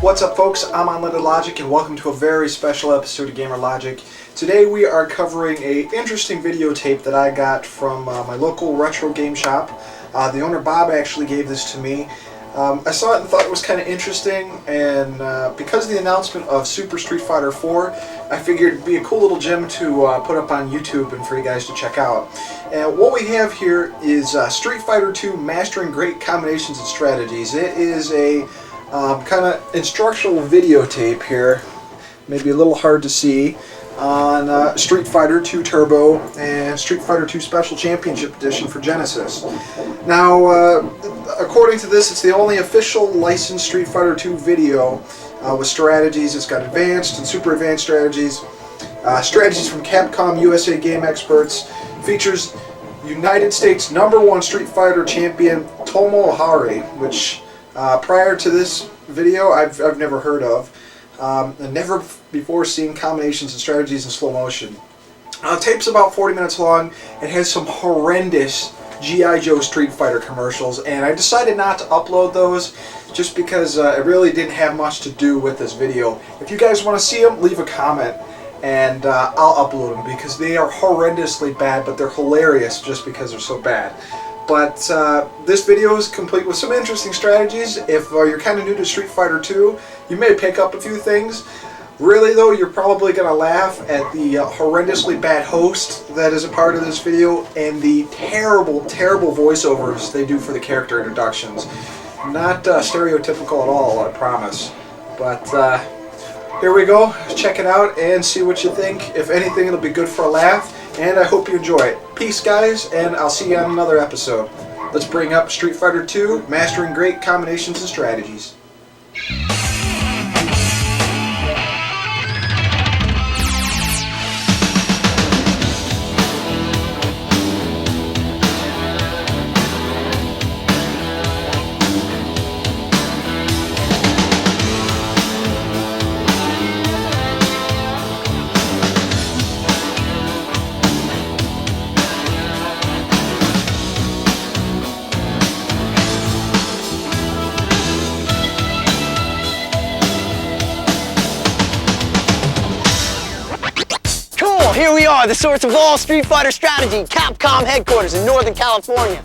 What's up, folks? I'm Unlimited Logic and welcome to a very special episode of Gamer Logic. Today we are covering an interesting videotape that I got from my local retro game shop. The owner Bob actually gave this to me. I saw it and thought it was kind of interesting, and because of the announcement of Super Street Fighter 4, I figured it'd be a cool little gem to put up on YouTube and for you guys to check out. And what we have here is Street Fighter 2 Mastering Great Combinations and Strategies. It is a kind of instructional videotape here, maybe a little hard to see, on Street Fighter 2 Turbo and Street Fighter 2 Special Championship Edition for Genesis. Now, according to this, it's the only official licensed Street Fighter 2 video with strategies. It's got advanced and super advanced strategies, strategies from Capcom USA Game Experts, features United States #1 Street Fighter champion Tomo Ohira, which prior to this video I've never heard of. And never before seen combinations and strategies in slow motion. The tape's about 40 minutes long. It has some horrendous G.I. Joe Street Fighter commercials, and I decided not to upload those just because it really didn't have much to do with this video. If you guys want to see them, leave a comment and I'll upload them, because they are horrendously bad, but they're hilarious just because they're so bad. But this video is complete with some interesting strategies. If you're kind of new to Street Fighter 2, you may pick up a few things. Really though, you're probably going to laugh at the horrendously bad host that is a part of this video and the terrible, terrible voiceovers they do for the character introductions. Not stereotypical at all, I promise. But here we go. Check it out and see what you think. If anything, it'll be good for a laugh. And I hope you enjoy it. Peace, guys, and I'll see you on another episode. Let's bring up Street Fighter 2, Mastering Great Combinations and Strategies. Here we are, the source of all Street Fighter strategy, Capcom headquarters in Northern California.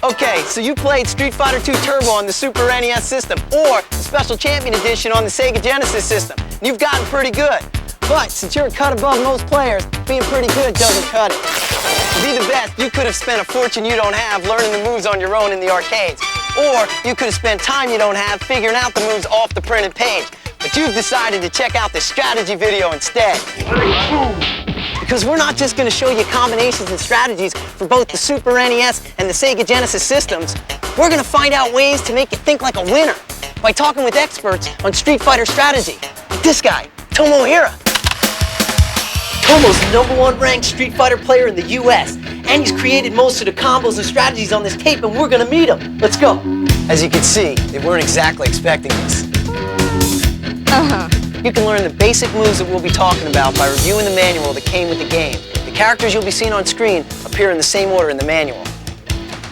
Okay, so you played Street Fighter 2 Turbo on the Super NES system, or the Special Champion Edition on the Sega Genesis system. You've gotten pretty good. But since you're a cut above most players, being pretty good doesn't cut it. To be the best, you could have spent a fortune you don't have learning the moves on your own in the arcades. Or you could have spent time you don't have figuring out the moves off the printed page. But you've decided to check out this strategy video instead. Because we're not just going to show you combinations and strategies for both the Super NES and the Sega Genesis systems. We're going to find out ways to make you think like a winner by talking with experts on Street Fighter strategy. Like this guy, Tomo Ohira. Tomo's the #1 ranked Street Fighter player in the US, and he's created most of the combos and strategies on this tape, and we're going to meet him. Let's go. As you can see, they weren't exactly expecting this. You can learn the basic moves that we'll be talking about by reviewing the manual that came with the game. The characters you'll be seeing on screen appear in the same order in the manual.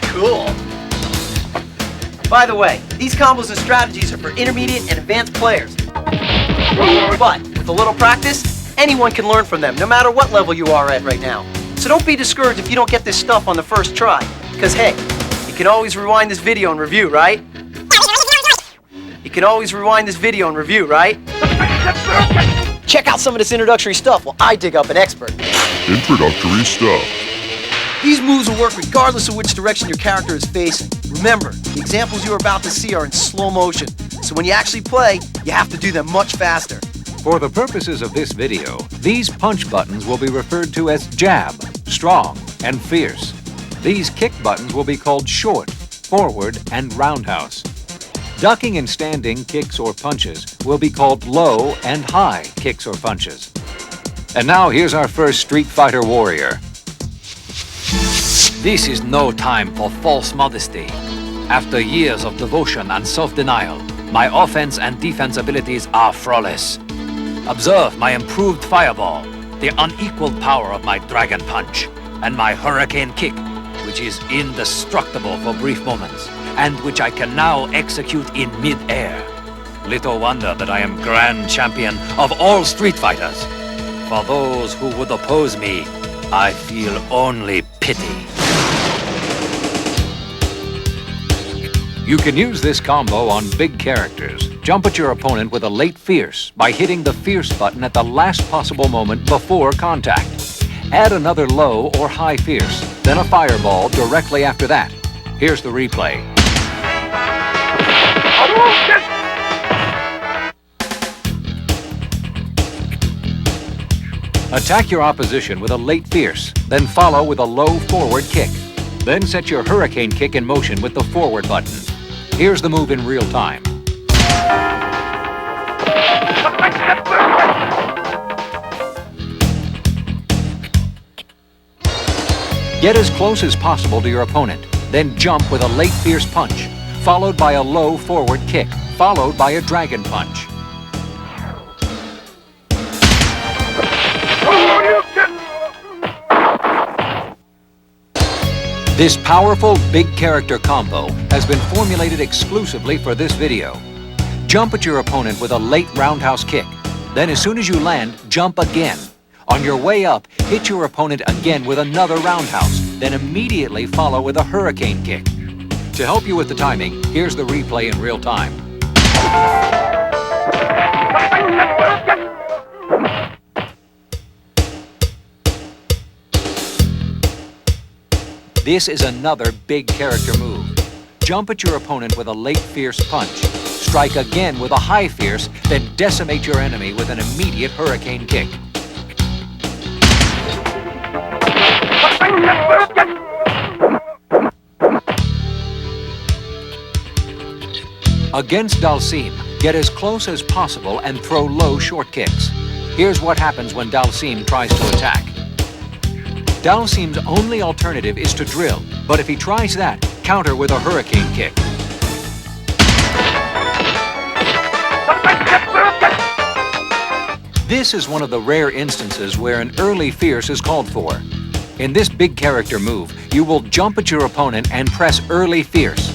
Cool. By the way, these combos and strategies are for intermediate and advanced players. But with a little practice, anyone can learn from them, no matter what level you are at right now. So don't be discouraged if you don't get this stuff on the first try. Because hey, you can always rewind this video and review, right? You can always rewind this video and review, right? Check out some of this introductory stuff while I dig up an expert. Introductory stuff. These moves will work regardless of which direction your character is facing. Remember, the examples you're about to see are in slow motion, so when you actually play, you have to do them much faster. For the purposes of this video, these punch buttons will be referred to as jab, strong, and fierce. These kick buttons will be called short, forward, and roundhouse. Ducking and standing kicks or punches will be called low and high kicks or punches. And now here's our first Street Fighter warrior. This is no time for false modesty. After years of devotion and self-denial, my offense and defense abilities are flawless. Observe my improved fireball, the unequaled power of my dragon punch, and my hurricane kick, which is indestructible for brief moments, and which I can now execute in mid-air. Little wonder that I am Grand Champion of all Street Fighters. For those who would oppose me, I feel only pity. You can use this combo on big characters. Jump at your opponent with a late Fierce by hitting the Fierce button at the last possible moment before contact. Add another low or high Fierce, then a Fireball directly after that. Here's the replay. Attack your opposition with a late Fierce, then follow with a low forward kick. Then set your Hurricane Kick in motion with the forward button. Here's the move in real time. Get as close as possible to your opponent, then jump with a late Fierce punch, followed by a low forward kick, followed by a Dragon Punch. This powerful big character combo has been formulated exclusively for this video. Jump at your opponent with a late roundhouse kick. Then as soon as you land, jump again. On your way up, hit your opponent again with another roundhouse, then immediately follow with a hurricane kick. To help you with the timing, here's the replay in real time. This is another big character move. Jump at your opponent with a late Fierce punch. Strike again with a high Fierce, then decimate your enemy with an immediate hurricane kick. Against Dalsim, get as close as possible and throw low short kicks. Here's what happens when Dalsim tries to attack. Dalsim's only alternative is to drill, but if he tries that, counter with a hurricane kick. This is one of the rare instances where an early Fierce is called for. In this big character move, you will jump at your opponent and press early Fierce.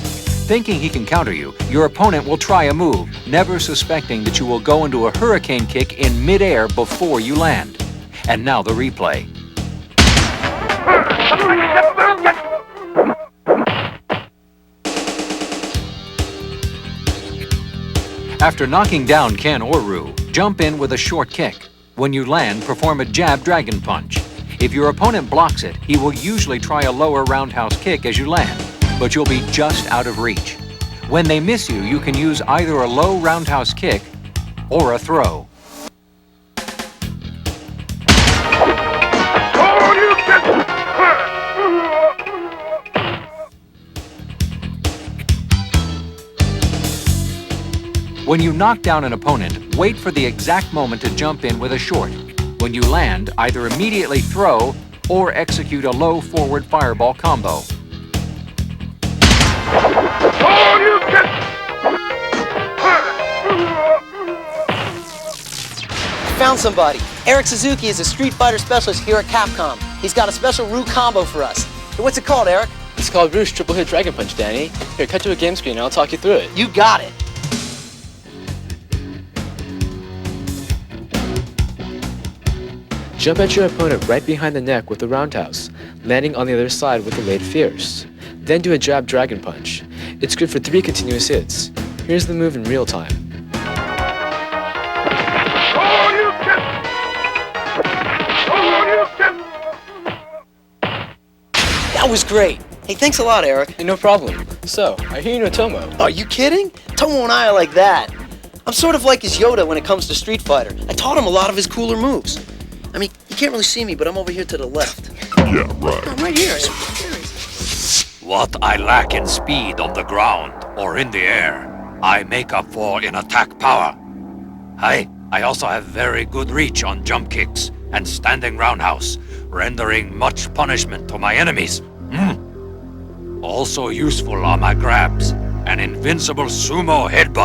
Thinking he can counter you, your opponent will try a move, never suspecting that you will go into a hurricane kick in midair before you land. And now the replay. After knocking down Ken or Ryu, jump in with a short kick. When you land, perform a jab Dragon Punch. If your opponent blocks it, he will usually try a lower roundhouse kick as you land, but you'll be just out of reach. When they miss you, you can use either a low roundhouse kick or a throw. When you knock down an opponent, wait for the exact moment to jump in with a short. When you land, either immediately throw or execute a low forward fireball combo. I found somebody. Eric Suzuki is a Street Fighter specialist here at Capcom. He's got a special Ryu combo for us. Hey, what's it called, Eric? It's called Ryu's Triple Hit Dragon Punch, Danny. Here, cut to a game screen and I'll talk you through it. You got it. Jump at your opponent right behind the neck with the roundhouse, landing on the other side with the late Fierce. Then do a jab Dragon Punch. It's good for 3 continuous hits. Here's the move in real time. That was great. Hey, thanks a lot, Eric. Hey, no problem. So, I hear you know Tomo. Are you kidding? Tomo and I are like that. I'm sort of like his Yoda when it comes to Street Fighter. I taught him a lot of his cooler moves. I mean, you can't really see me, but I'm over here to the left. Yeah, right. I'm right here. What I lack in speed on the ground or in the air, I make up for in attack power. I also have very good reach on jump kicks and standing roundhouse, rendering much punishment to my enemies. Also useful are my grabs and invincible sumo headbutt.